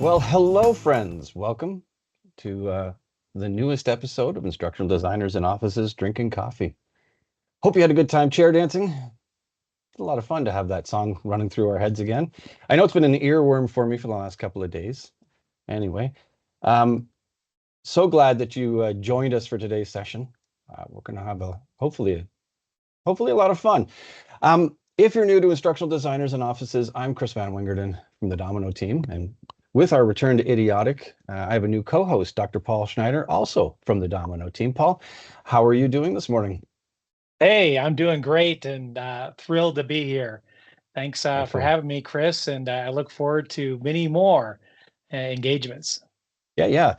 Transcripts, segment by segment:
Well, hello, friends. Welcome to the newest episode of Instructional Designers in Offices Drinking Coffee. Hope you had a good time chair dancing. It's a lot of fun to have that song running through our heads again. I know it's been an earworm for me for the last couple of days. Anyway, so glad that you joined us for today's session. We're going to have hopefully a lot of fun. If you're new to Instructional Designers in Offices, I'm Chris Van Wingerden from the Domino team, and with our return to Idiotic, I have a new co-host, Dr. Paul Schneider, also from the Domino team. Paul, how are you doing this morning? Hey, I'm doing great and thrilled to be here. Thanks for Excellent. having me, Chris, and I look forward to many more engagements. Yeah.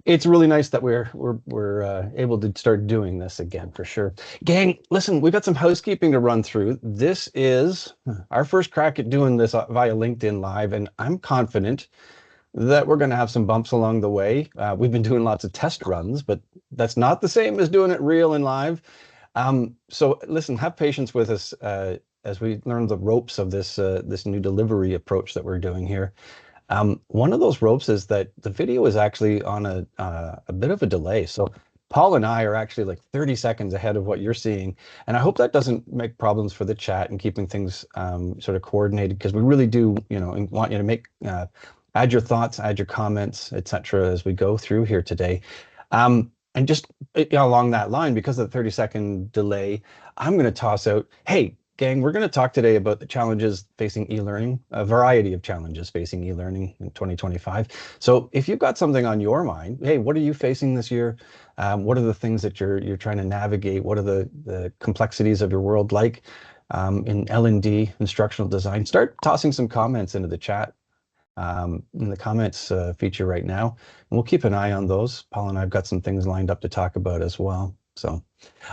It's really nice that we're able to start doing this again for sure. Gang, listen, we've got some housekeeping to run through. This is our first crack at doing this via LinkedIn Live, and I'm confident that we're going to have some bumps along the way. We've been doing lots of test runs, but that's not the same as doing it real and live. So listen, have patience with us as we learn the ropes of this new delivery approach that we're doing here. One of those ropes is that the video is actually on a bit of a delay. So Paul and I are actually like 30 seconds ahead of what you're seeing. And I hope that doesn't make problems for the chat and keeping things sort of coordinated, because we really do, want you to make add your thoughts, add your comments, etc. as we go through here today. And just along that line, because of the 30-second delay, I'm going to toss out, hey, gang, we're going to talk today about the challenges facing e-learning, a variety of challenges facing e-learning in 2025. So if you've got something on your mind, hey, what are you facing this year? What are the things that you're trying to navigate? What are the complexities of your world like in L&D, instructional design? Start tossing some comments into the chat in the comments feature right now. And we'll keep an eye on those. Paul and I've got some things lined up to talk about as well. So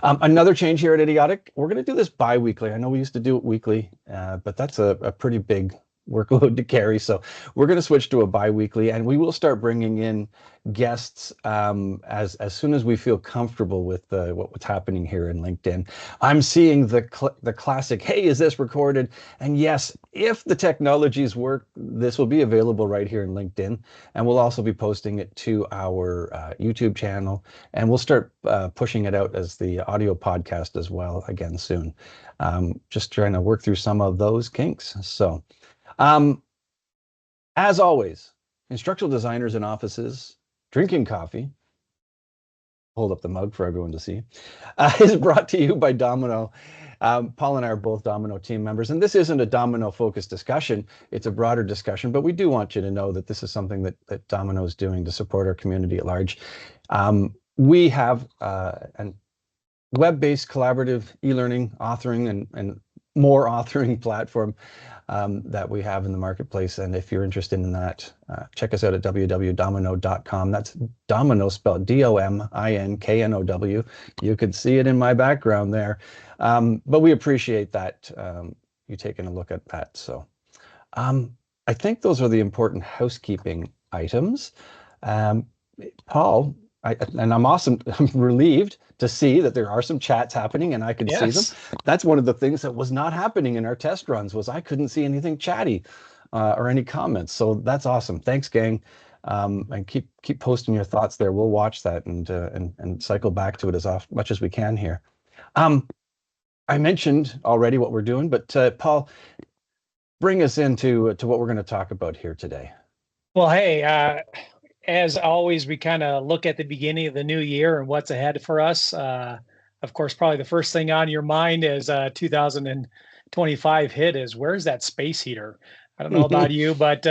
another change here at Idiotic, we're going to do this bi-weekly. I know we used to do it weekly, but that's a pretty big workload to carry. So we're going to switch to a bi-weekly, and we will start bringing in guests as soon as we feel comfortable with what's happening here in LinkedIn. I'm seeing the classic, hey, is this recorded? And yes, if the technologies work, this will be available right here in LinkedIn, and we'll also be posting it to our YouTube channel, and we'll start pushing it out as the audio podcast as well again soon. Just trying to work through some of those kinks. So as always, instructional designers in offices drinking coffee, hold up the mug for everyone to see, is brought to you by Domino. Paul and I are both Domino team members, and this isn't a Domino focused discussion. It's a broader discussion, but we do want you to know that this is something that Domino is doing to support our community at large. We have an web-based collaborative e-learning authoring and more authoring platform that we have in the marketplace. And if you're interested in that, check us out at www.domino.com. That's Domino spelled D-O-M-I-N-K-N-O-W. You could see it in my background there. But we appreciate that you taking a look at that. So I think those are the important housekeeping items. Paul, I'm relieved to see that there are some chats happening and I can see them. That's one of the things that was not happening in our test runs, was I couldn't see anything chatty or any comments. So that's awesome. Thanks, gang. And keep posting your thoughts there. We'll watch that and cycle back to it as much as we can here. I mentioned already what we're doing, but Paul, bring us into what we're going to talk about here today. Well, hey, as always, we kind of look at the beginning of the new year and what's ahead for us. Of course, probably the first thing on your mind as 2025 hit is where's that space heater? I don't know about you, but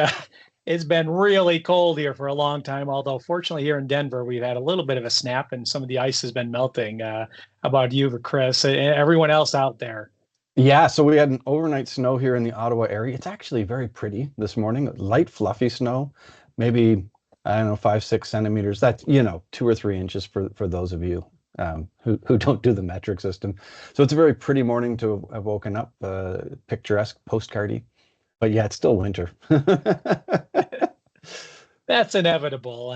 it's been really cold here for a long time. Although, fortunately, here in Denver, we've had a little bit of a snap and some of the ice has been melting. How about you, Chris, and everyone else out there? Yeah, so we had an overnight snow here in the Ottawa area. It's actually very pretty this morning. Light, fluffy snow, maybe, I don't know, 5, 6 centimeters. That's, 2 or 3 inches for those of you who don't do the metric system. So it's a very pretty morning to have woken up, picturesque, postcardy. But yeah, it's still winter. That's inevitable.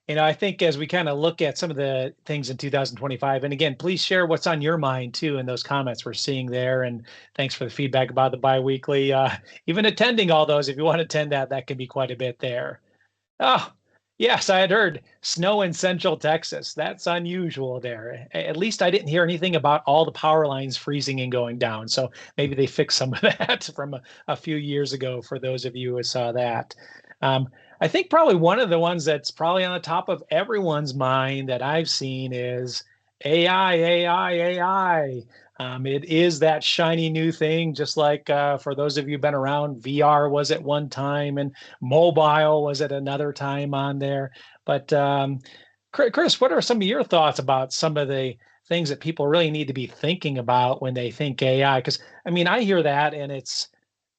And I think as we kind of look at some of the things in 2025, and again, please share what's on your mind too in those comments we're seeing there. And thanks for the feedback about the biweekly. Even attending all those, if you want to attend that, that can be quite a bit there. Oh, yes, I had heard snow in Central Texas. That's unusual there. At least I didn't hear anything about all the power lines freezing and going down. So maybe they fixed some of that from a few years ago for those of you who saw that. Um, I think probably one of the ones that's probably on the top of everyone's mind that I've seen is AI, AI, AI. It is that shiny new thing, just like for those of you who've been around, VR was at one time and mobile was at another time on there. But Chris, what are some of your thoughts about some of the things that people really need to be thinking about when they think AI? Because I mean, I hear that and it's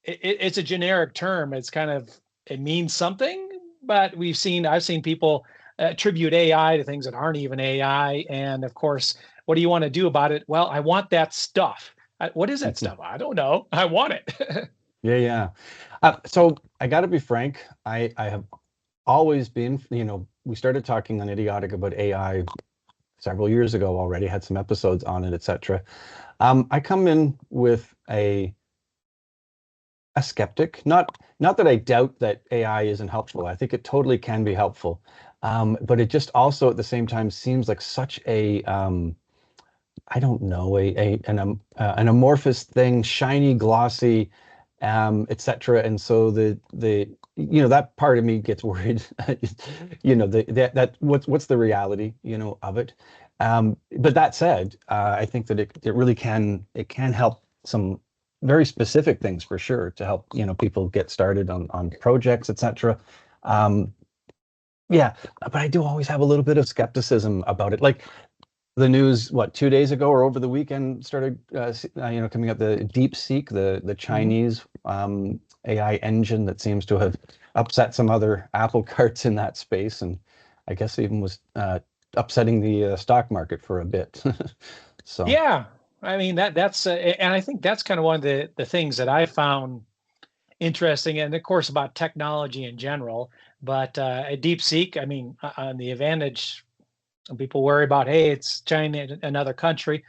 a generic term. It's kind of it means something, but I've seen people attribute AI to things that aren't even AI. And of course, what do you want to do about it? Well, I want that stuff. What is that stuff? I don't know. I want it. Yeah, yeah. So I got to be frank. I have always been, we started talking on Idiotic about AI several years ago already, had some episodes on it, etc. I come in with a skeptic. Not that I doubt that AI isn't helpful. I think it totally can be helpful. But it just also at the same time seems like such a I don't know, an amorphous thing, shiny, glossy, etc. And so that part of me gets worried. That what's the reality, of it. But that said, I think that it really can help some very specific things for sure to help, people get started on projects, etc. Um, yeah, but I do always have a little bit of skepticism about it. Like the news, what, 2 days ago or over the weekend started, coming up, the DeepSeek, the Mhm. Chinese AI engine that seems to have upset some other apple carts in that space, and I guess even was upsetting the stock market for a bit. So, Yeah, I mean that's and I think that's kind of one of the things that I found interesting, and of course about technology in general. But at DeepSeek, I mean, on the advantage, some people worry about, hey, it's China, another country.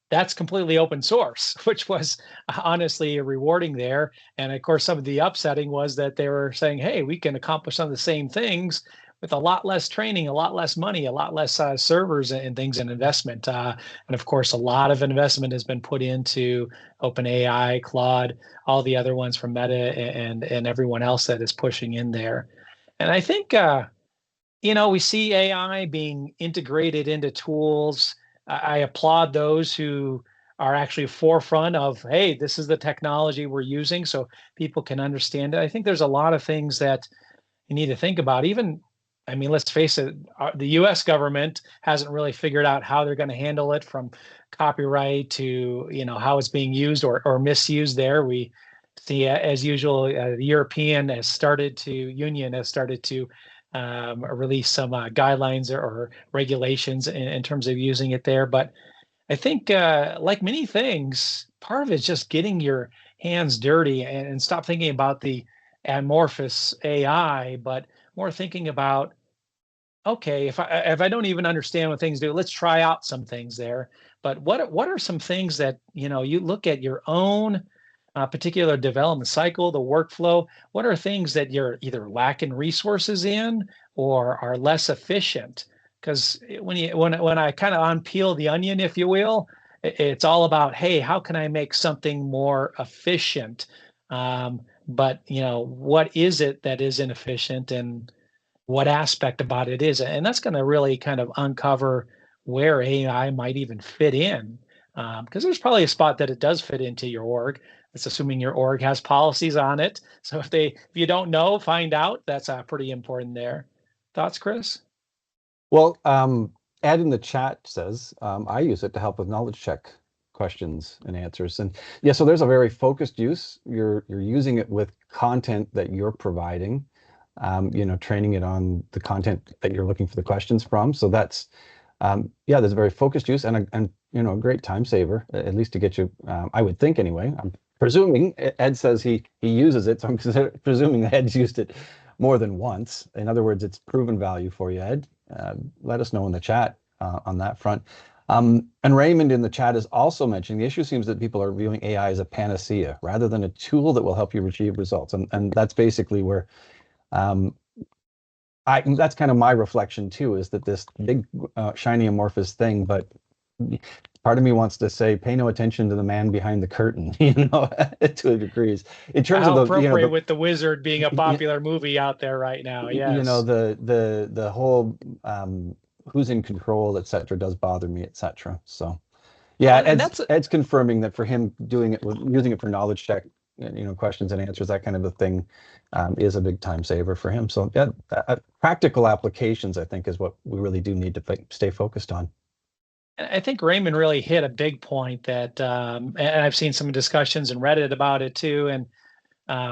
That's completely open source, which was honestly rewarding there. And of course, some of the upsetting was that they were saying, hey, we can accomplish some of the same things with a lot less training, a lot less money, a lot less servers and things and investment. And of course, a lot of investment has been put into OpenAI, Claude, all the other ones from Meta and everyone else that is pushing in there. And I think we see AI being integrated into tools. I applaud those who are actually forefront of, hey, this is the technology we're using so people can understand it. I think there's a lot of things that you need to think about. Even, I mean, let's face it, the US government hasn't really figured out how they're going to handle it from copyright to, how it's being used or misused there. We see, as usual, the Union has started to release some guidelines or regulations in terms of using it there. But I think, like many things, part of it is just getting your hands dirty and stop thinking about the amorphous AI, but more thinking about, okay, if I don't even understand what things do, let's try out some things there. But what are some things that you look at your own particular development cycle, the workflow? What are things that you're either lacking resources in or are less efficient? Because when I kind of unpeel the onion, if you will, it's all about, hey, how can I make something more efficient? but what is it that is inefficient, and what aspect about it is it? And that's going to really kind of uncover where AI might even fit in, because there's probably a spot that it does fit into your org. It's assuming your org has policies on it. So if you don't know, find out. That's pretty important there. Thoughts, Chris? Well, Ed in the chat says, I use it to help with knowledge check questions and answers. And yeah, so there's a very focused use. You're using it with content that you're providing, training it on the content that you're looking for the questions from. So that's, yeah, there's a very focused use and a great time saver, at least to get you, I would think anyway. I'm presuming Ed says he uses it, so I'm presuming that Ed's used it more than once. In other words, it's proven value for you, Ed. Let us know in the chat on that front. And Raymond in the chat is also mentioning the issue seems that people are viewing AI as a panacea rather than a tool that will help you achieve results. And that's basically where that's kind of my reflection too, is that this big shiny amorphous thing, but part of me wants to say, pay no attention to the man behind the curtain, to a degree. In terms How of appropriate with The Wizard being a popular movie out there right now. Yes. The whole who's in control, et cetera, does bother me, et cetera. So yeah, Ed's confirming that for him doing it, using it for knowledge check, questions and answers, that kind of a thing, is a big time saver for him. So yeah, practical applications, I think, is what we really do need to stay focused on. I think Raymond really hit a big point that, and I've seen some discussions in Reddit about it too. And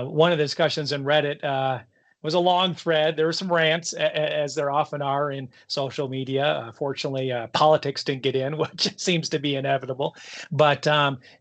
one of the discussions in Reddit was a long thread. There were some rants, as there often are in social media. Fortunately, politics didn't get in, which seems to be inevitable. But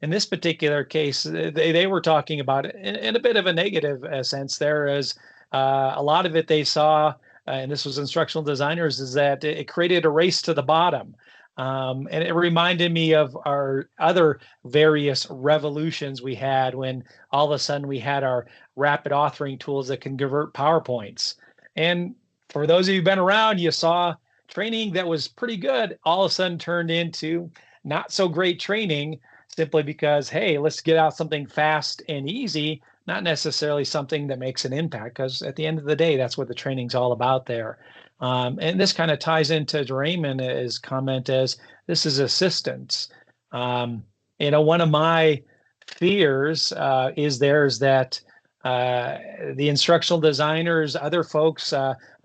in this particular case, they were talking about it in a bit of a negative sense. There is a lot of it they saw, and this was instructional designers, is that it created a race to the bottom. And it reminded me of our other various revolutions we had when all of a sudden we had our rapid authoring tools that can convert PowerPoints. And for those of you who've been around, you saw training that was pretty good all of a sudden turned into not so great training, simply because, hey, let's get out something fast and easy, not necessarily something that makes an impact, because at the end of the day, that's what the training's all about there. And this kind of ties into Raymond's comment as this is assistance. One of my fears is that the instructional designers, other folks,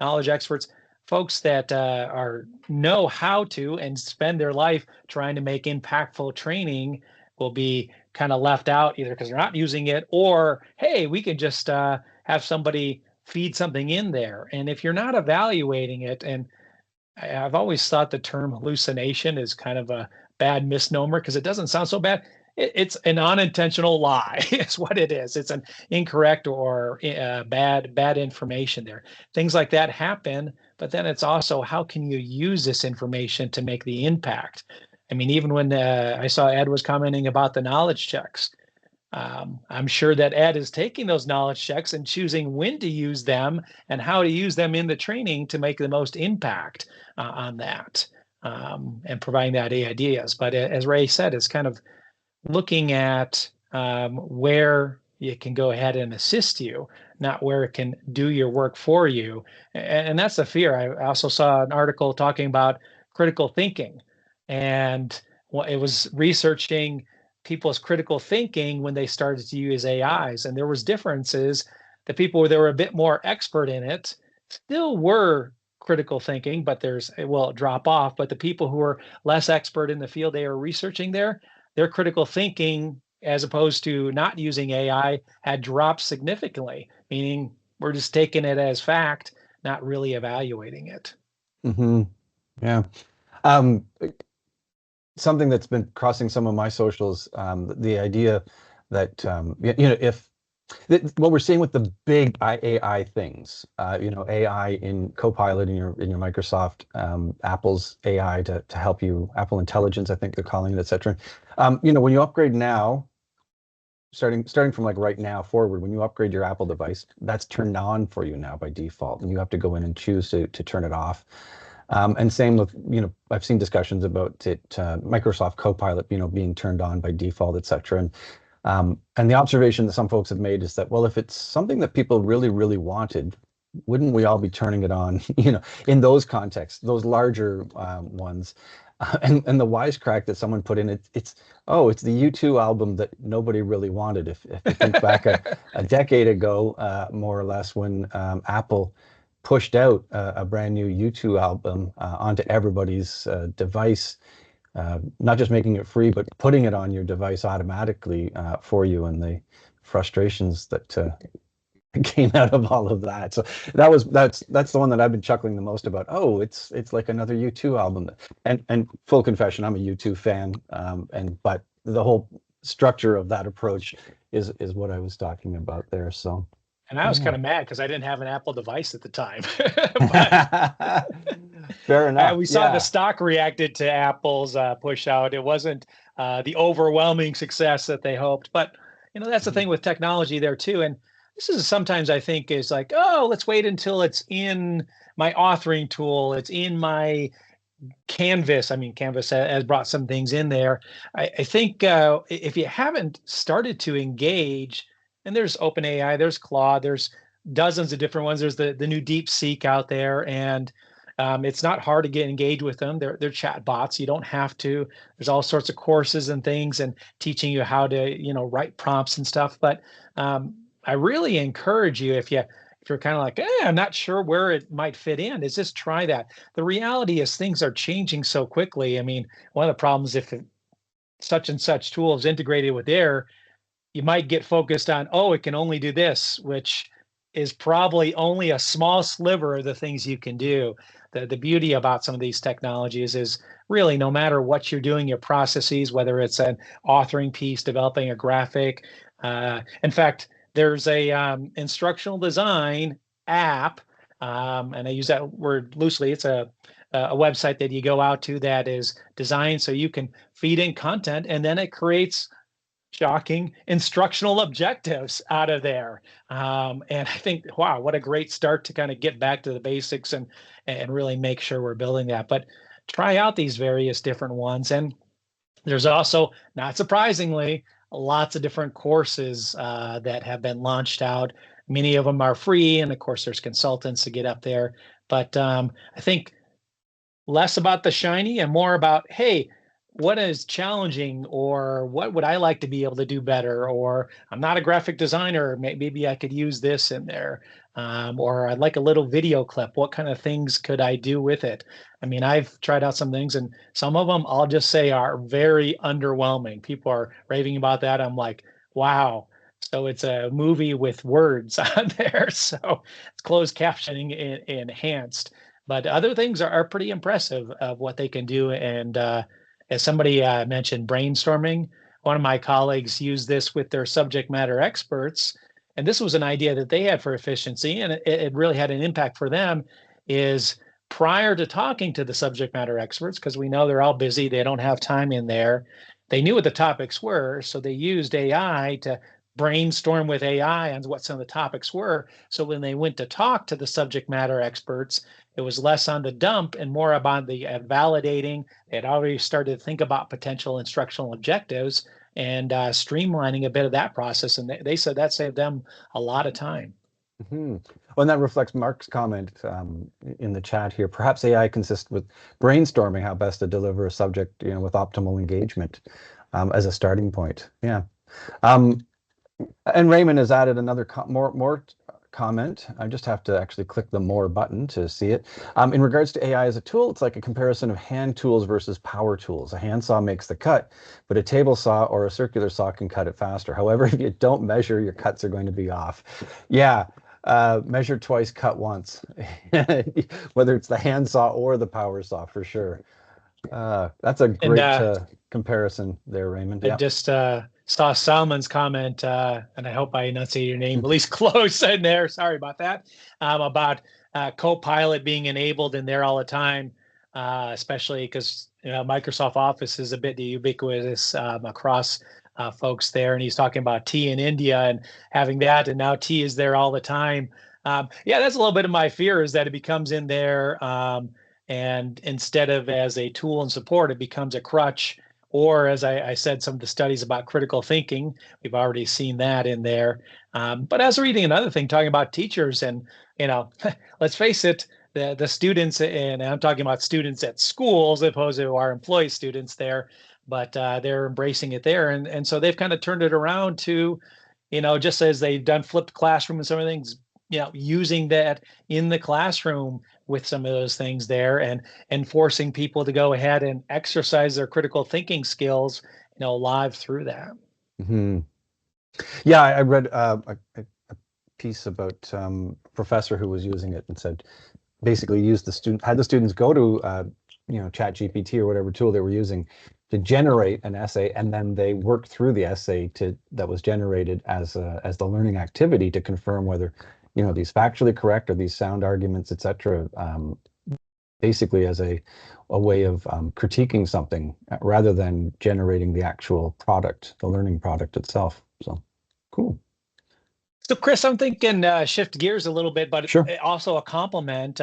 knowledge experts, folks that know how to and spend their life trying to make impactful training will be kind of left out, either because they're not using it, or, hey, we can just have somebody feed something in there. And if you're not evaluating it, and I've always thought the term hallucination is kind of a bad misnomer because it doesn't sound so bad. It's an unintentional lie is what it is. It's an incorrect or bad information there. Things like that happen, but then it's also, how can you use this information to make the impact? I mean, even when I saw Ed was commenting about the knowledge checks, I'm sure that Ed is taking those knowledge checks and choosing when to use them and how to use them in the training to make the most impact on that, and providing that ideas. But as Ray said, it's kind of looking at where it can go ahead and assist you, not where it can do your work for you. And that's the fear. I also saw an article talking about critical thinking, and it was researching people's critical thinking when they started to use AIs. And there was differences. The people that were a bit more expert in it still were critical thinking, but drop off. But the people who were less expert in the field they were researching their critical thinking, as opposed to not using AI, had dropped significantly, meaning we're just taking it as fact, not really evaluating it. Mm-hmm. Yeah. Something that's been crossing some of my socials, the idea that if what we're seeing with the big AI things, AI in Copilot in your Microsoft, Apple's AI to help you, Apple Intelligence, I think they're calling it, et cetera. When you upgrade now, starting from like right now forward, when you upgrade your Apple device, that's turned on for you now by default, and you have to go in and choose to turn it off. And same with, I've seen discussions about it, Microsoft Copilot, being turned on by default, et cetera. And And the observation that some folks have made is that, well, if it's something that people really, really wanted, wouldn't we all be turning it on, in those contexts, those larger ones? And the wisecrack that someone put in, it's the U2 album that nobody really wanted. If you think back a decade ago, more or less, when Apple pushed out a brand new U2 album onto everybody's device, not just making it free, but putting it on your device automatically for you, and the frustrations that came out of all of that. So that's the one that I've been chuckling the most about. Oh, it's like another U2 album. And full confession, I'm a U2 fan, but the whole structure of that approach is what I was talking about there. So. And I was kind of mad because I didn't have an Apple device at the time. Fair enough. We saw the stock reacted to Apple's push out. It wasn't the overwhelming success that they hoped. But, that's the thing with technology there too. And this is sometimes I think is like, oh, let's wait until it's in my authoring tool. It's in my Canvas. I mean, Canvas has brought some things in there. I think if you haven't started to engage, and there's OpenAI, there's Claude, there's dozens of different ones. There's the new DeepSeek out there, and it's not hard to get engaged with them. They're chat bots. You don't have to. There's all sorts of courses and things, and teaching you how to write prompts and stuff. But I really encourage you, if you're kind of like, I'm not sure where it might fit in, is just try that. The reality is things are changing so quickly. I mean, one of the problems if such and such tool is integrated with Air, you might get focused on, it can only do this, which is probably only a small sliver of the things you can do. The beauty about some of these technologies is really no matter what you're doing, your processes, whether it's an authoring piece, developing a graphic. In fact, there's a instructional design app, and I use that word loosely. It's a website that you go out to that is designed so you can feed in content, and then it creates shocking instructional objectives out of there. And I think, wow, what a great start to kind of get back to the basics and really make sure we're building that. But try out these various different ones. And there's also, not surprisingly, lots of different courses that have been launched out. Many of them are free. And of course, there's consultants to get up there. But I think less about the shiny and more about, hey, what is challenging, or what would I like to be able to do better? Or I'm not a graphic designer, maybe I could use this in there. Or I'd like a little video clip. What kind of things could I do with it? I mean, I've tried out some things, and some of them I'll just say are very underwhelming. People are raving about that. I'm like, wow. So it's a movie with words on there. So it's closed captioning enhanced. But other things are pretty impressive of what they can do. And as somebody mentioned, brainstorming. One of my colleagues used this with their subject matter experts, and this was an idea that they had for efficiency, and it really had an impact for them, is prior to talking to the subject matter experts, because we know they're all busy, they don't have time in there, they knew what the topics were, so they used AI to brainstorm with AI on what some of the topics were. So when they went to talk to the subject matter experts, it was less on the dump and more about the validating. They had already started to think about potential instructional objectives and streamlining a bit of that process. And they said that saved them a lot of time. Mm-hmm. Well, and that reflects Mark's comment in the chat here. Perhaps AI consists with brainstorming how best to deliver a subject, with optimal engagement as a starting point. Yeah. And Raymond has added another more comment. I just have to actually click the more button to see it. In regards to AI as a tool, it's like a comparison of hand tools versus power tools. A handsaw makes the cut, but a table saw or a circular saw can cut it faster. However, if you don't measure, your cuts are going to be off. Yeah, measure twice, cut once, whether it's the handsaw or the power saw, for sure. That's a great comparison there, Raymond. I just saw Salman's comment, and I hope I enunciated your name at least close in there. Sorry about that. About Copilot being enabled in there all the time, especially because Microsoft Office is a bit ubiquitous across folks there. And he's talking about T in India and having that, and now T is there all the time. Yeah, that's a little bit of my fear, is that it becomes in there, and instead of as a tool and support, it becomes a crutch or as I said, some of the studies about critical thinking, we've already seen that in there. But I was reading another thing talking about teachers, and let's face it, the students, and I'm talking about students at schools as opposed to our employee students there, but they're embracing it there, and so they've kind of turned it around to, just as they've done flipped classroom and some of the things, using that in the classroom with some of those things there, and forcing people to go ahead and exercise their critical thinking skills, live through that. Hmm. Yeah, I read a piece about professor who was using it and said basically had the students go to Chat GPT or whatever tool they were using to generate an essay, and then they worked through the essay that was generated as the learning activity to confirm whether these factually correct or these sound arguments, etc. Basically as a way of critiquing something rather than generating the actual product, the learning product itself. So cool. So, Chris, I'm thinking shift gears a little bit, but Sure. also a compliment.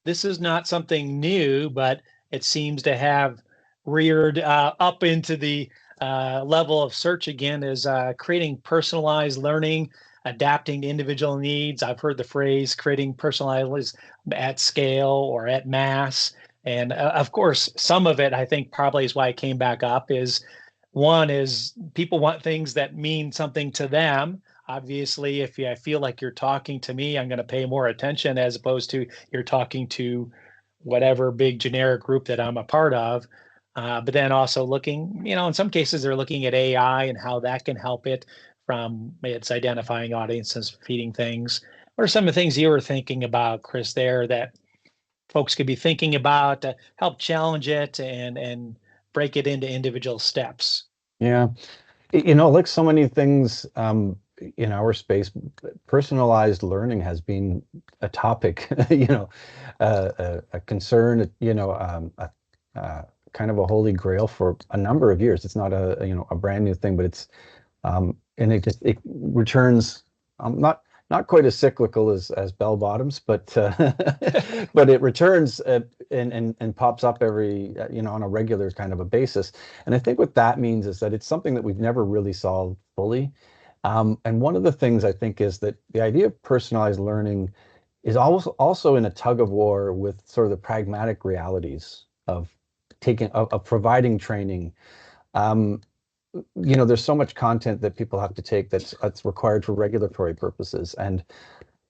This is not something new, but it seems to have reared up into the level of search again, is creating personalized learning, adapting to individual needs. I've heard the phrase creating personalized at scale or at mass. And of course, some of it, I think, probably is why it came back up, is one is people want things that mean something to them. Obviously, if I feel like you're talking to me, I'm going to pay more attention as opposed to you're talking to whatever big generic group that I'm a part of. But then also looking, in some cases, they're looking at AI and how that can help it, from its identifying audiences, feeding things. What are some of the things you were thinking about, Chris, there that folks could be thinking about to help challenge it and break it into individual steps? Yeah. Like so many things in our space, personalized learning has been a topic, a concern, kind of a holy grail for a number of years. It's not a brand new thing, but it's and it returns not quite as cyclical as bell bottoms, but but it returns and pops up every on a regular kind of a basis. And I think what that means is that it's something that we've never really solved fully. And one of the things I think is that the idea of personalized learning is also in a tug of war with sort of the pragmatic realities of providing training. Um, there's so much content that people have to take that's required for regulatory purposes. And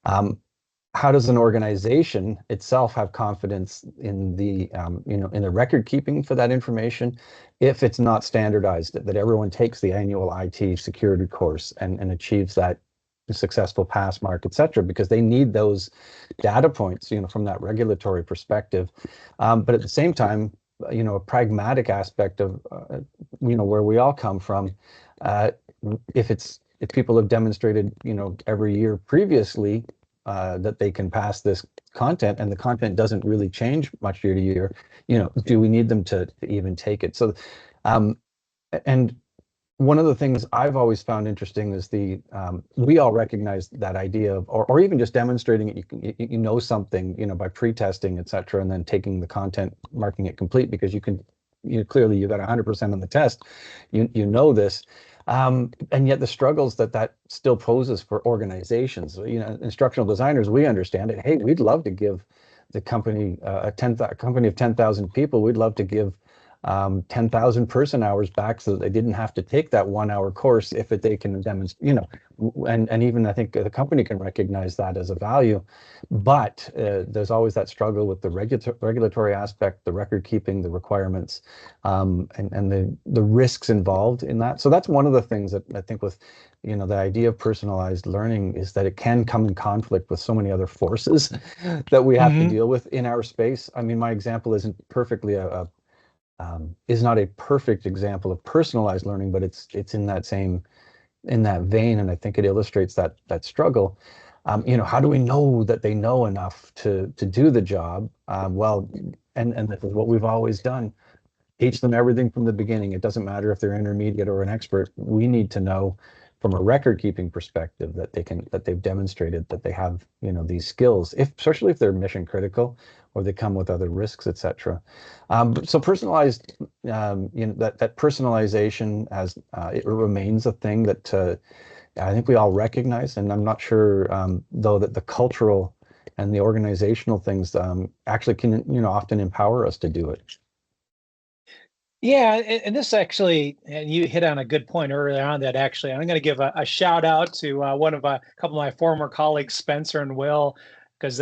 how does an organization itself have confidence in in the record keeping for that information if it's not standardized, that everyone takes the annual IT security course and achieves that successful pass mark, et cetera, because they need those data points, from that regulatory perspective. But at the same time, a pragmatic aspect of, where we all come from, if people have demonstrated, every year previously, that they can pass this content and the content doesn't really change much year to year, do we need them to even take it? So, and one of the things I've always found interesting is we all recognize that idea of, or even just demonstrating it, you know something, by pre-testing, et cetera, and then taking the content, marking it complete because clearly you got 100% on the test, you know this. And yet the struggles that still poses for organizations, instructional designers, we understand it. Hey, we'd love to give the company, a company of 10,000 people, we'd love to give 10,000 person hours back so that they didn't have to take that 1 hour course if they can demonstrate, and even I think the company can recognize that as a value. But there's always that struggle with the regulatory aspect, the record keeping, the requirements, and the risks involved in that. So that's one of the things that I think with the idea of personalized learning is that it can come in conflict with so many other forces that we have to deal with in our space. I mean, my example isn't perfectly is not a perfect example of personalized learning, but it's in that vein, and I think it illustrates that struggle. How do we know that they know enough to do the job? Well, and this is what we've always done. Teach them everything from the beginning. It doesn't matter if they're intermediate or an expert. We need to know from a record keeping perspective that they've demonstrated that they have, these skills, especially if they're mission critical or they come with other risks, etc. So personalized, that personalization as it remains a thing that I think we all recognize, and I'm not sure though that the cultural and the organizational things actually can, often empower us to do it. Yeah, and this actually, and you hit on a good point earlier on that actually, I'm going to give a shout out to one of a couple of my former colleagues, Spencer and Will, because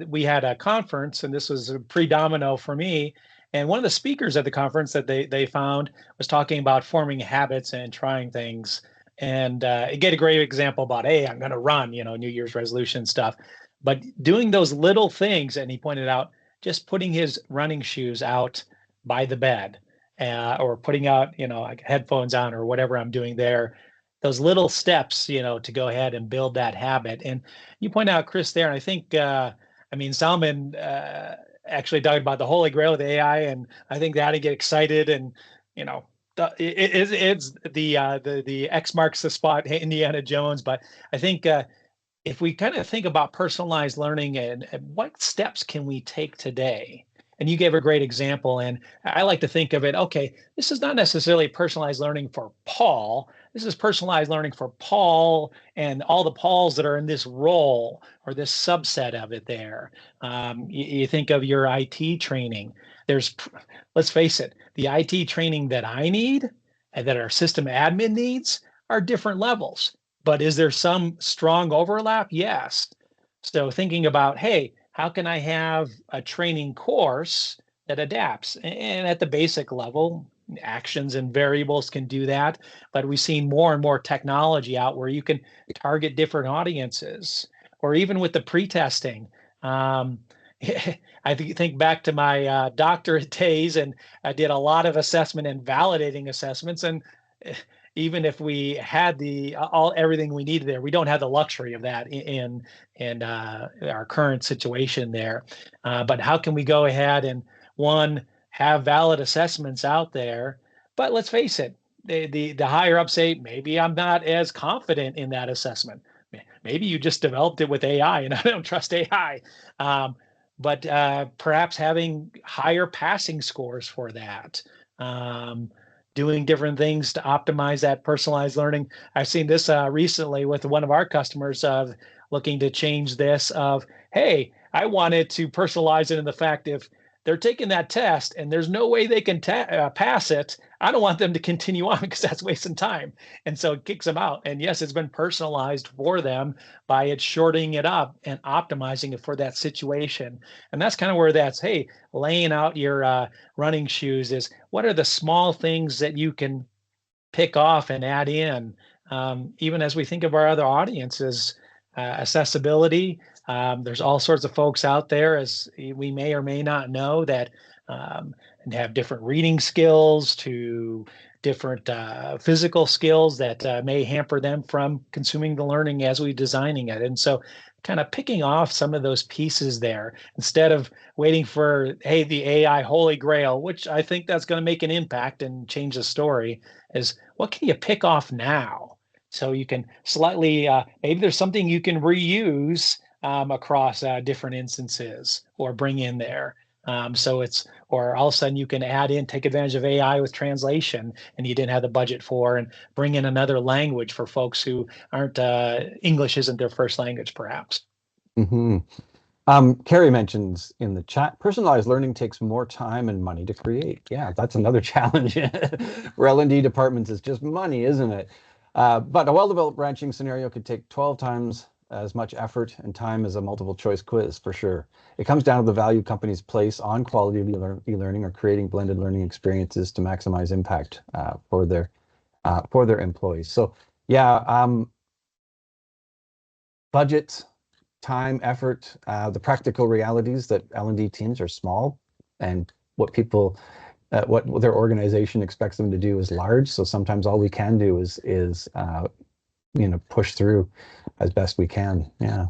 we had a conference, and this was a pre-domino for me. And one of the speakers at the conference that they found was talking about forming habits and trying things. And it gave a great example about, hey, I'm going to run, New Year's resolution stuff. But doing those little things, and he pointed out just putting his running shoes out by the bed, or putting out, like headphones on or whatever I'm doing there, those little steps, to go ahead and build that habit. And you point out, Chris, there, and I think, Salman actually talked about the Holy Grail with AI, and I think that to get excited, and it's the X marks the spot, Indiana Jones. But I think if we kind of think about personalized learning and what steps can we take today, and you gave a great example, and I like to think of it, okay, this is not necessarily personalized learning for Paul. This is personalized learning for Paul and all the Pauls that are in this role or this subset of it there. You think of your IT training. Let's face it, the IT training that I need and that our system admin needs are different levels. But is there some strong overlap? Yes. So thinking about, hey, how can I have a training course that adapts? And at the basic level, actions and variables can do that. But we've seen more and more technology out where you can target different audiences, or even with the pre-testing. I think back to my doctorate days, and I did a lot of assessment and validating assessments. And even if we had everything we needed there, we don't have the luxury of that in our current situation there. But how can we go ahead and, one, have valid assessments out there? But let's face it, the higher up say, maybe I'm not as confident in that assessment. Maybe you just developed it with AI, and I don't trust AI. But perhaps having higher passing scores for that. Doing different things to optimize that personalized learning. I've seen this recently with one of our customers of looking to change this of, hey, I wanted to personalize it in the fact if they're taking that test and there's no way they can pass it, I don't want them to continue on because that's wasting time. And so it kicks them out. And yes, it's been personalized for them by it shortening it up and optimizing it for that situation. And that's kind of where that's, hey, laying out your running shoes is, what are the small things that you can pick off and add in? Even as we think of our other audiences, accessibility. There's all sorts of folks out there, as we may or may not know, that have different reading skills to different physical skills that may hamper them from consuming the learning as we're designing it. And so kind of picking off some of those pieces there instead of waiting for, hey, the AI holy grail, which I think that's going to make an impact and change the story, is what can you pick off now? So you can slightly, maybe there's something you can reuse across different instances or bring in there. Or all of a sudden you can add in, take advantage of AI with translation and you didn't have the budget for, and bring in another language for folks who aren't, English isn't their first language, perhaps. Mm-hmm. Carrie mentions in the chat, personalized learning takes more time and money to create. Yeah, that's another challenge for L&D departments. It's just money, isn't it? But a well-developed branching scenario could take 12 times as much effort and time as a multiple choice quiz, for sure. It comes down to the value companies place on quality e-learning or creating blended learning experiences to maximize impact for their employees. So yeah, budget, time, effort, the practical realities that L&D teams are small, and what their organization expects them to do is large. So sometimes all we can do is push through as best we can. Yeah.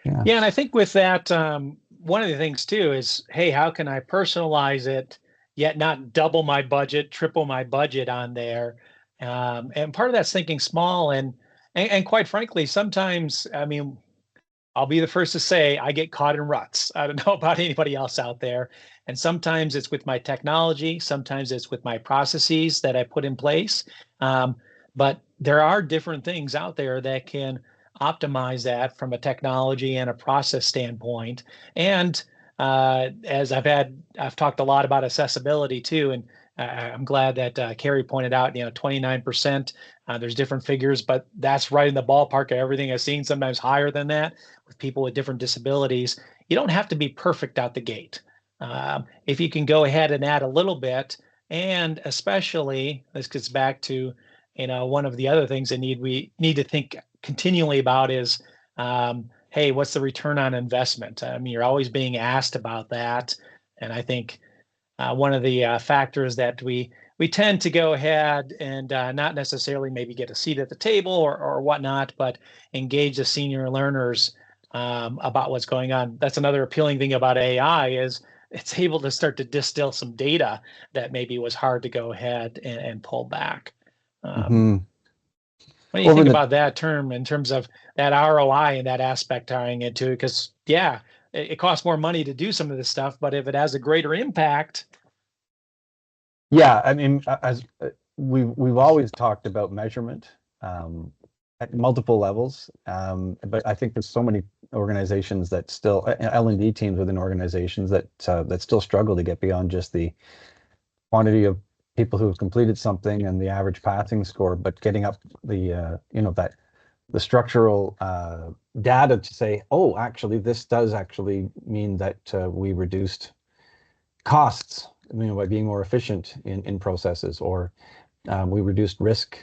And I think with that, one of the things too is, hey, how can I personalize it yet not double my budget, triple my budget on there? And part of that's thinking small and quite frankly, sometimes, I mean, I'll be the first to say I get caught in ruts. I don't know about anybody else out there. And sometimes it's with my technology, sometimes it's with my processes that I put in place. Um, but there are different things out there that can optimize that from a technology and a process standpoint. And as I've talked a lot about accessibility too. And I'm glad that Carrie pointed out, 29%. There's different figures, but that's right in the ballpark of everything I've seen, sometimes higher than that with people with different disabilities. You don't have to be perfect out the gate. If you can go ahead and add a little bit, and especially this gets back to, one of the other things that we need to think continually about is, hey, what's the return on investment? I mean, you're always being asked about that, and I think one of the factors that we tend to go ahead and not necessarily maybe get a seat at the table or whatnot, but engage the senior learners about what's going on. That's another appealing thing about AI is it's able to start to distill some data that maybe was hard to go ahead and pull back. Mhm. What do you Over think the about that term in terms of that ROI and that aspect tying into it? Because yeah, it costs more money to do some of this stuff, but if it has a greater impact. Yeah, I mean, as we've always talked about measurement um, at multiple levels, but I think there's so many organizations that still L&D teams within organizations that still struggle to get beyond just the quantity of people who have completed something and the average passing score, but getting up that the structural data to say, oh, actually, this does actually mean that we reduced costs, by being more efficient in processes, or we reduced risk.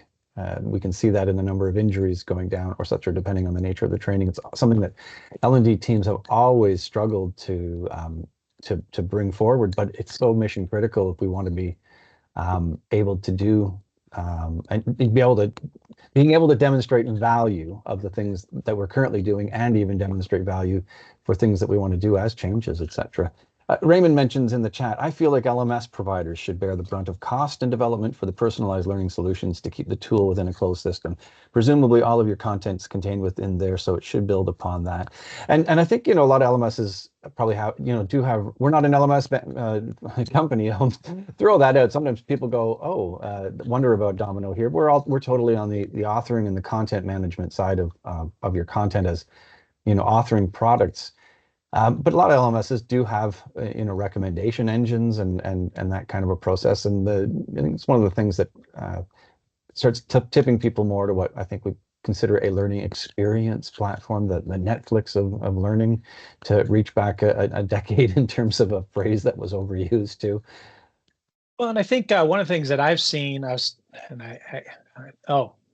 We can see that in the number of injuries going down or such, or depending on the nature of the training. It's something that L&D teams have always struggled to bring forward, but it's so mission critical if we want to be able to do and being able to demonstrate value of the things that we're currently doing, and even demonstrate value for things that we want to do as changes, etc. Raymond mentions in the chat, I feel like LMS providers should bear the brunt of cost and development for the personalized learning solutions to keep the tool within a closed system. Presumably all of your content's contained within there, so it should build upon that. And I think, a lot of LMSs probably have, we're not an LMS company. I'll throw that out. Sometimes people go, wonder about Domino here. We're totally on the authoring and the content management side of your content as, authoring products. But a lot of LMSs do have, recommendation engines and that kind of a process. And I think it's one of the things that starts tipping people more to what I think we consider a learning experience platform, the Netflix of learning, to reach back a decade in terms of a phrase that was overused too. Well, and I think one of the things that I've seen, I'll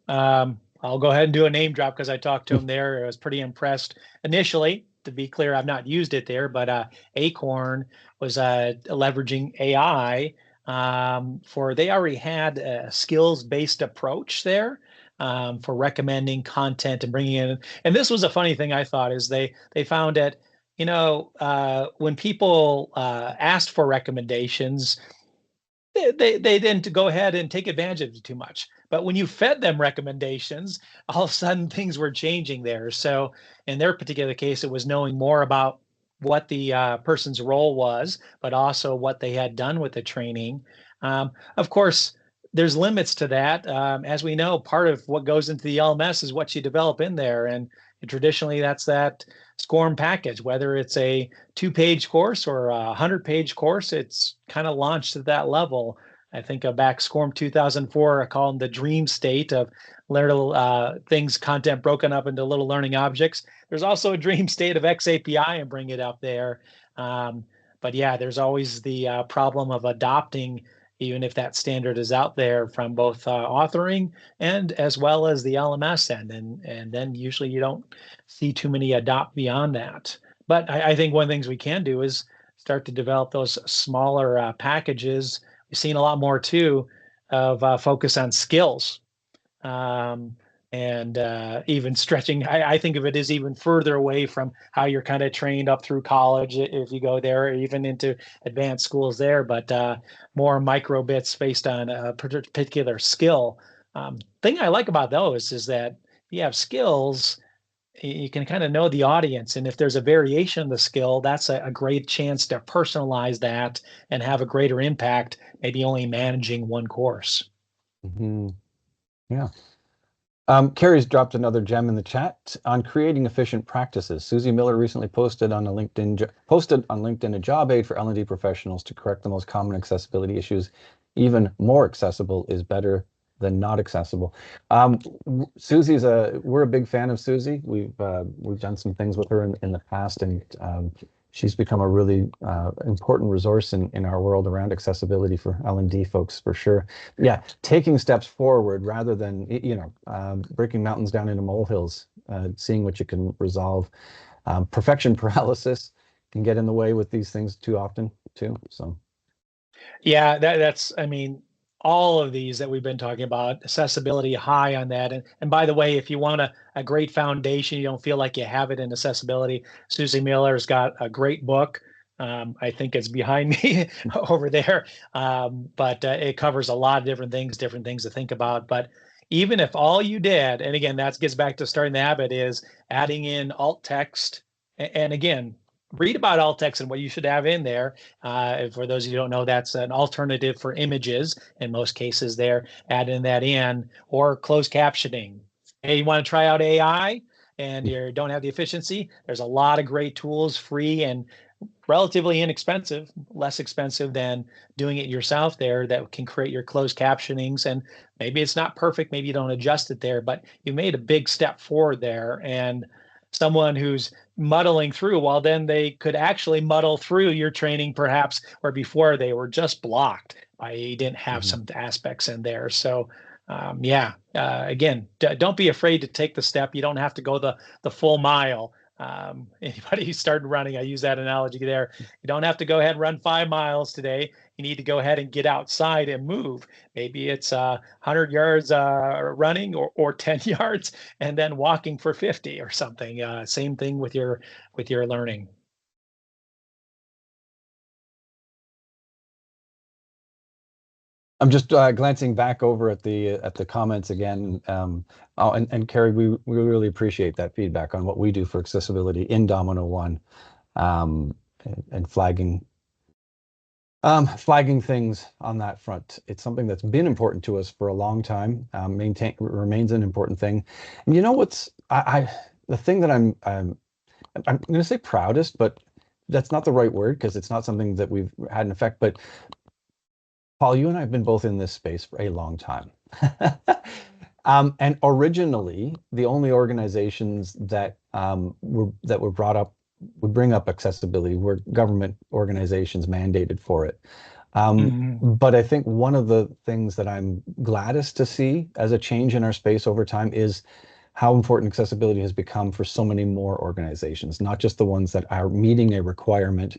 go ahead and do a name drop because I talked to him there. I was pretty impressed initially. To be clear, I've not used it there, but Acorn was leveraging AI they already had a skills-based approach there for recommending content and bringing in. And this was a funny thing I thought is they found that, when people asked for recommendations, they didn't go ahead and take advantage of it too much. But when you fed them recommendations, all of a sudden things were changing there. So in their particular case, it was knowing more about what the person's role was, but also what they had done with the training. Of course, there's limits to that. As we know, part of what goes into the LMS is what you develop in there. And traditionally, that's that SCORM package, whether it's a 2-page course or a 100-page course, it's kind of launched at that level. I think back SCORM 2004, I call them the dream state of little things, content broken up into little learning objects. There's also a dream state of XAPI and bring it up there. But yeah, there's always the problem of adopting, even if that standard is out there from both authoring and as well as the LMS end. And then usually you don't see too many adopt beyond that. But I think one of the things we can do is start to develop those smaller packages. We've seen a lot more too of focus on skills. And even stretching, I think of it as even further away from how you're kind of trained up through college if you go there, or even into advanced schools there, but more micro bits based on a particular skill. Thing I like about those is that if you have skills, you can kind of know the audience. And if there's a variation of the skill, that's a great chance to personalize that and have a greater impact, maybe only managing one course. Mhm. Yeah. Carrie's dropped another gem in the chat on creating efficient practices. Susie Miller recently posted on LinkedIn a job aid for L&D professionals to correct the most common accessibility issues. Even more accessible is better than not accessible. We're a big fan of Susie. We've done some things with her in the past, and she's become a really important resource in our world around accessibility for L&D folks, for sure. Yeah, taking steps forward rather than breaking mountains down into molehills, seeing what you can resolve. Perfection paralysis can get in the way with these things too often too. So Yeah, that's, I mean, all of these that we've been talking about, accessibility high on that. And by the way, if you want a great foundation, you don't feel like you have it in accessibility, Susie Miller's got a great book. I think it's behind me over there. But it covers a lot of different things to think about. But even if all you did, and again, that gets back to starting the habit, is adding in alt text. And again, read about alt text and what you should have in there. For those of you who don't know, that's an alternative for images in most cases there, adding that in, or closed captioning. Hey, you want to try out AI and you don't have the efficiency? There's a lot of great tools, free and relatively inexpensive, less expensive than doing it yourself there, that can create your closed captionings. And maybe it's not perfect, maybe you don't adjust it there, but you made a big step forward there. And someone who's muddling through, well, then they could actually muddle through your training perhaps, where before they were just blocked by you didn't have some aspects in there. So again, don't be afraid to take the step. You don't have to go the full mile. Anybody who started running, I use that analogy there. You don't have to go ahead and run 5 miles today. You need to go ahead and get outside and move. Maybe it's 100 yards running, or 10 yards, and then walking for 50 or something. Same thing with your learning. I'm just glancing back over at the comments again. And Carrie, we really appreciate that feedback on what we do for accessibility in Domino One, and flagging things on that front. It's something that's been important to us for a long time. Remains an important thing. And you know what's the thing that I'm going to say proudest, but that's not the right word, because it's not something that we've had an effect. But Paul, you and I have been both in this space for a long time. And originally, the only organizations that were brought up would bring up accessibility were government organizations mandated for it. But I think one of the things that I'm gladdest to see as a change in our space over time is how important accessibility has become for so many more organizations, not just the ones that are meeting a requirement,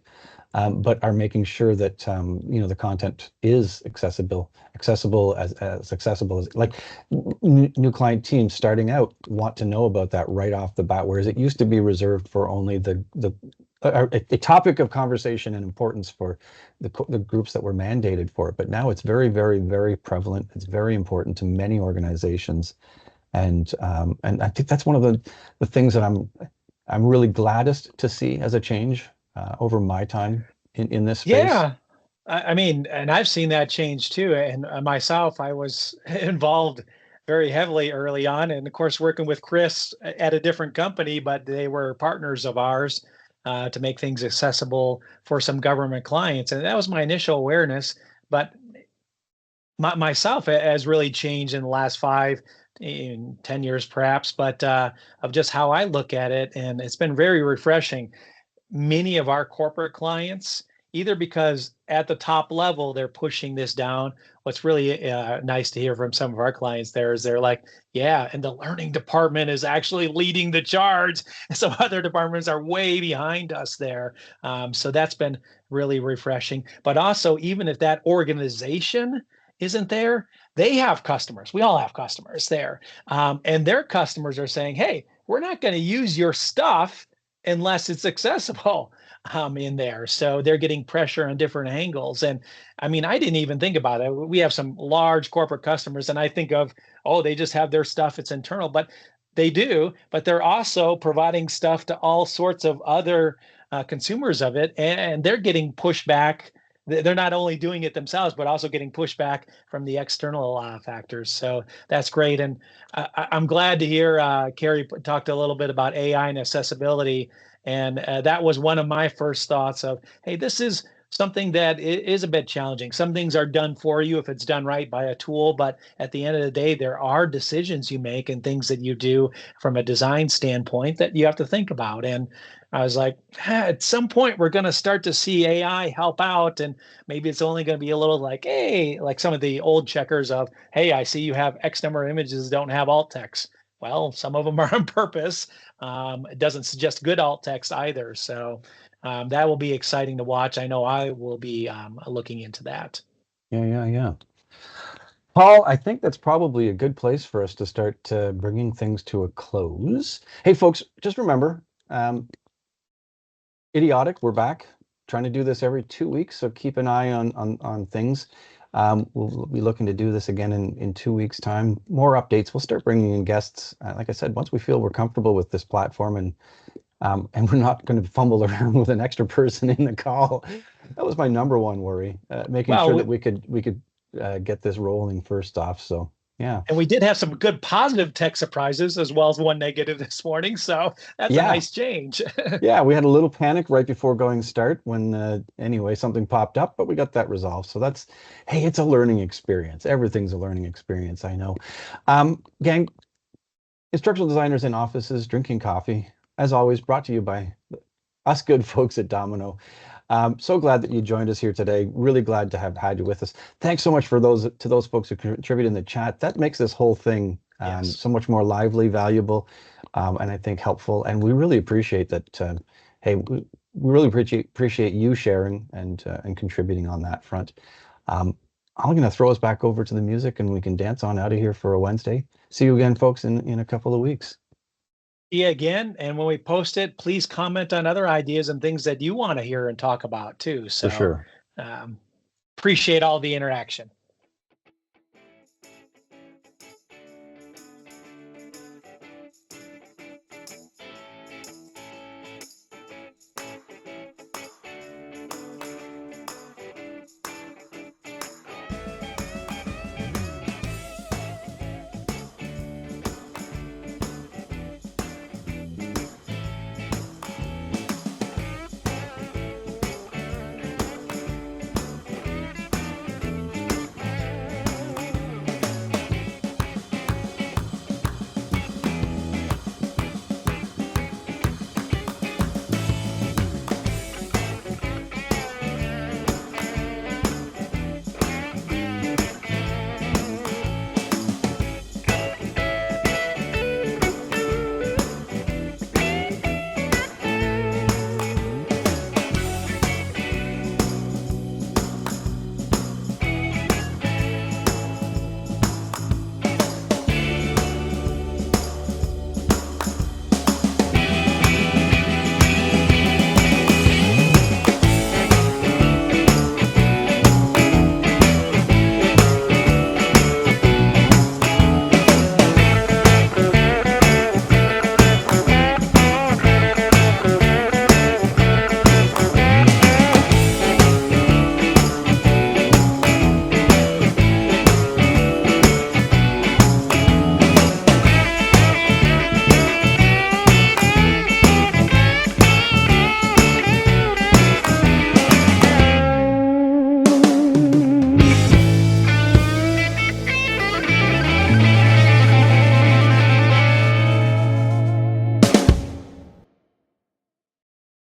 but are making sure that the content is accessible as accessible as, like, new client teams starting out want to know about that right off the bat, whereas it used to be reserved for only a topic of conversation and importance for the groups that were mandated for it. But now it's very, very, very prevalent. It's very important to many organizations, and I think that's one of the things that I'm really gladdest to see as a change over my time in this space. Yeah. I mean, and I've seen that change too. And myself, I was involved very heavily early on. And of course, working with Chris at a different company, but they were partners of ours to make things accessible for some government clients. And that was my initial awareness. But myself has really changed in the last 10 years perhaps, but of just how I look at it. And it's been very refreshing. Many of our corporate clients, either because at the top level they're pushing this down. What's really nice to hear from some of our clients there is they're like, yeah, and the learning department is actually leading the charge. And some other departments are way behind us there. So that's been really refreshing. But also, even if that organization isn't there, they have customers. We all have customers there. And their customers are saying, hey, we're not going to use your stuff unless it's accessible in there. So they're getting pressure on different angles. And I mean, I didn't even think about it. We have some large corporate customers, and I think of, oh, they just have their stuff, it's internal, but they do, but they're also providing stuff to all sorts of other consumers of it, and they're getting pushback. They're not only doing it themselves, but also getting pushback from the external factors. So that's great. And I'm glad to hear Carrie talked a little bit about AI and accessibility. And that was one of my first thoughts of, hey, this is something that is a bit challenging. Some things are done for you if it's done right by a tool, but at the end of the day, there are decisions you make and things that you do from a design standpoint that you have to think about. And I was like, at some point, we're going to start to see AI help out. And maybe it's only going to be a little like, hey, like some of the old checkers of, hey, I see you have X number of images that don't have alt text. Well, some of them are on purpose. It doesn't suggest good alt text either. So that will be exciting to watch. I know I will be looking into that. Yeah. Paul, I think that's probably a good place for us to start bringing things to a close. Hey, folks, just remember, Idiotic, we're back trying to do this every 2 weeks, so keep an eye on things. We'll be looking to do this again in 2 weeks' time. More updates. We'll start bringing in guests. Like I said, once we feel we're comfortable with this platform and we're not going to fumble around with an extra person in the call. That was my number one worry, making sure that we could get this rolling first off. So yeah. And we did have some good positive tech surprises as well as one negative this morning. So that's a nice change. Yeah, we had a little panic right before going start when anyway, something popped up, but we got that resolved. So that's, hey, it's a learning experience. Everything's a learning experience, I know. Gang, instructional designers in offices drinking coffee, as always, brought to you by us good folks at Domino. So glad that you joined us here today. Really glad to have had you with us. Thanks so much to those folks who contribute in the chat. That makes this whole thing so much more lively, valuable, and I think helpful. And we really appreciate that. Hey, we really appreciate you sharing and contributing on that front. I'm going to throw us back over to the music, and we can dance on out of here for a Wednesday. See you again, folks, in a couple of weeks. Yeah, again, and when we post it, please comment on other ideas and things that you want to hear and talk about too. So for sure. Appreciate all the interaction.